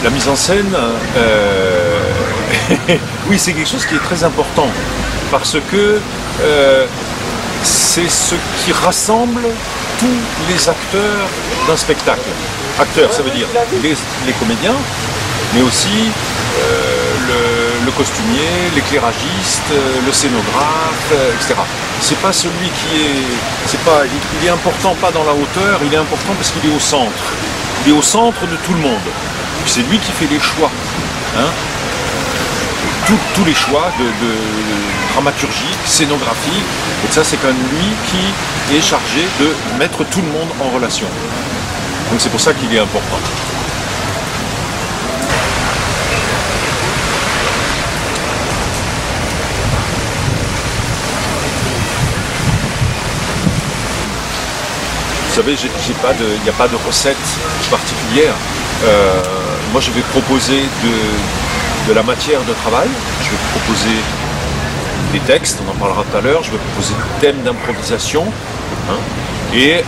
La mise en scène, oui, c'est quelque chose qui est très important parce que c'est ce qui rassemble tous les acteurs d'un spectacle. Acteurs, ça veut dire les comédiens, mais aussi le costumier, l'éclairagiste, le scénographe, etc. C'est pas celui qui est, il est important pas dans la hauteur, il est important parce qu'il est au centre. Il est au centre de tout le monde. C'est lui qui fait les choix. Hein, tous les choix de dramaturgique, scénographique, et ça c'est quand même lui qui est chargé de mettre tout le monde en relation. Donc c'est pour ça qu'il est important. Vous savez, il n'y a pas de recette particulière. Moi je vais proposer de la matière de travail, je vais proposer des textes, on en parlera tout à l'heure, je vais proposer des thèmes d'improvisation, hein, et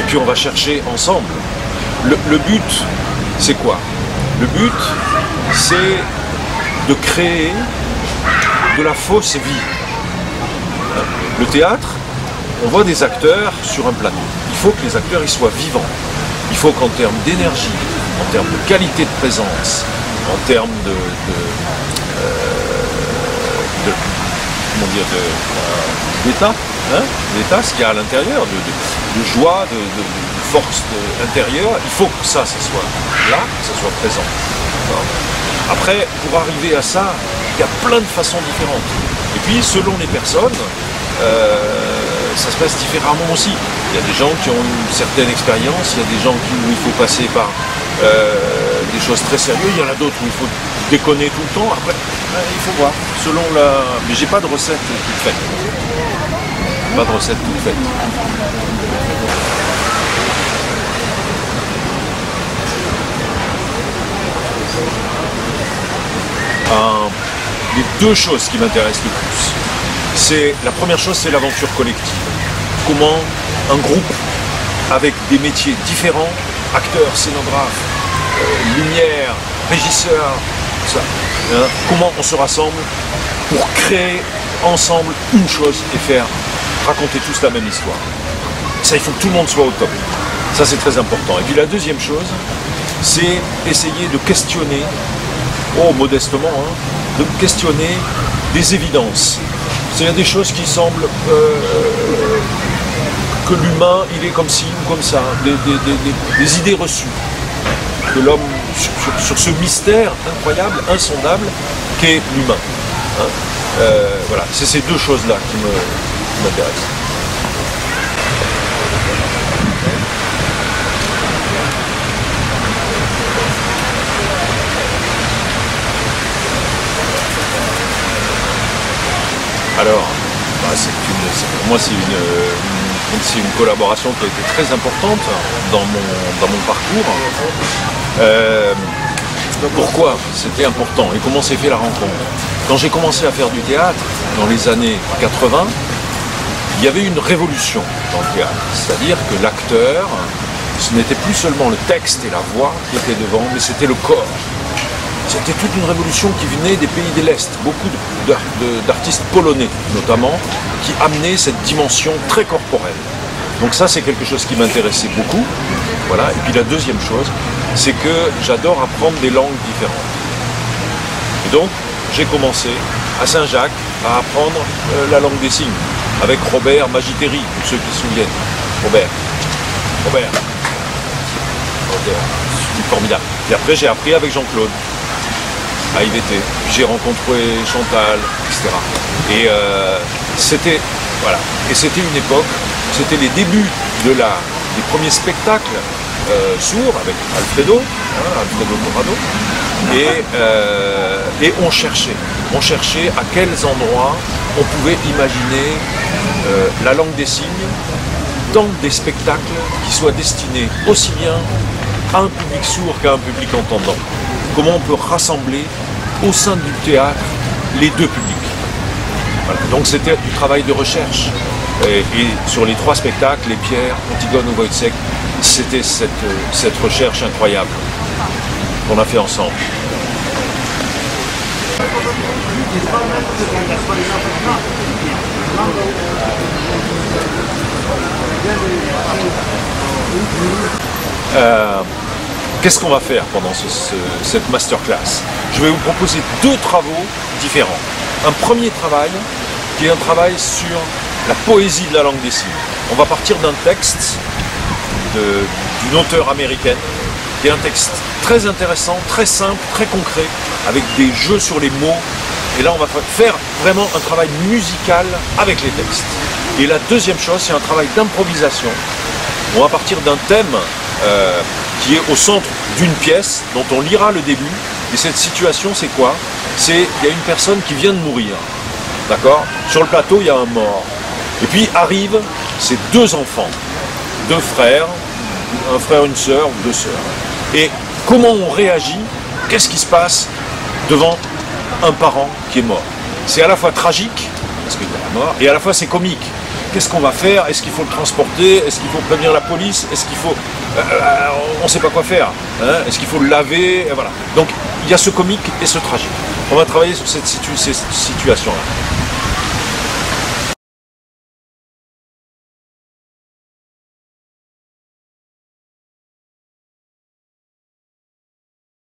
puis on va chercher ensemble. Le but, c'est quoi? Le but, c'est de créer de la fausse vie. Le théâtre, on voit des acteurs sur un plateau. Il faut que les acteurs ils soient vivants. Il faut qu'en termes d'énergie, en termes de qualité de présence, en termes d'état, hein, d'état, ce qu'il y a à l'intérieur, de joie, de force intérieure, il faut que ça soit là, que ça soit présent. Après, pour arriver à ça, il y a plein de façons différentes. Et puis, selon les personnes, ça se passe différemment aussi. Il y a des gens qui ont une certaine expérience, il y a des gens où il faut passer par des choses très sérieuses, il y en a d'autres où il faut déconner tout le temps. Après, il faut voir, selon la... Mais j'ai pas de recette toute faite. Pas de recette toute faite. Les deux choses qui m'intéressent le plus, la première chose, c'est l'aventure collective. Comment un groupe avec des métiers différents, acteurs, scénographes, lumière, régisseurs, tout ça, hein, comment on se rassemble pour créer ensemble une chose et faire raconter tous la même histoire. Ça, il faut que tout le monde soit au top. Ça, c'est très important. Et puis la deuxième chose, c'est essayer de questionner, modestement, hein, de questionner des évidences. C'est-à-dire des choses qui semblent que l'humain, il est comme ci ou comme ça, des idées reçues. Que l'homme, sur ce mystère incroyable, insondable, qu'est l'humain. Hein. Voilà, c'est ces deux choses-là qui m'intéressent. Alors, pour moi c'est une collaboration qui a été très importante dans mon parcours. Pourquoi c'était important et comment s'est fait la rencontre? Quand j'ai commencé à faire du théâtre, dans les années 80, il y avait une révolution dans le théâtre. C'est-à-dire que l'acteur, ce n'était plus seulement le texte et la voix qui étaient devant, mais c'était le corps. C'était toute une révolution qui venait des pays de l'Est, beaucoup d'artistes polonais notamment, qui amenaient cette dimension très corporelle. Donc ça, c'est quelque chose qui m'intéressait beaucoup. Voilà. Et puis la deuxième chose, c'est que j'adore apprendre des langues différentes. Et donc, j'ai commencé à Saint-Jacques à apprendre la langue des signes, avec Robert Magiteri, pour ceux qui se souviennent. Robert, c'était formidable. Et après, j'ai appris avec Jean-Claude à IVT. Puis j'ai rencontré Chantal, etc. Et c'était une époque, c'était les débuts des premiers spectacles sourds avec Alfredo Corrado, et on cherchait à quels endroits on pouvait imaginer la langue des signes dans des spectacles qui soient destinés aussi bien à un public sourd qu'à un public entendant. Comment on peut rassembler au sein du théâtre les deux publics. Voilà. Donc c'était du travail de recherche. Et sur les 3 spectacles, Les Pierres, Antigone ou Wojciech, c'était cette recherche incroyable qu'on a fait ensemble. Qu'est-ce qu'on va faire pendant cette masterclass? Je vais vous proposer 2 travaux différents. Un premier travail qui est un travail sur la poésie de la langue des signes. On va partir d'un texte d'une auteure américaine, qui est un texte très intéressant, très simple, très concret, avec des jeux sur les mots. Et là, on va faire vraiment un travail musical avec les textes. Et la deuxième chose, c'est un travail d'improvisation. On va partir d'un thème qui est au centre d'une pièce, dont on lira le début. Et cette situation, c'est quoi? Il y a une personne qui vient de mourir. D'accord? Sur le plateau, il y a un mort. Et puis arrivent ces 2 enfants, 2 frères, un frère, une sœur, ou 2 sœurs. Et comment on réagit? Qu'est-ce qui se passe devant un parent qui est mort? C'est à la fois tragique, parce qu'il y a la mort, et à la fois c'est comique. Qu'est-ce qu'on va faire? Est-ce qu'il faut le transporter? Est-ce qu'il faut prévenir la police? Est-ce qu'il faut... on ne sait pas quoi faire. Hein? Est-ce qu'il faut le laver? Et voilà. Donc il y a ce comique et ce tragique. On va travailler sur cette situation-là.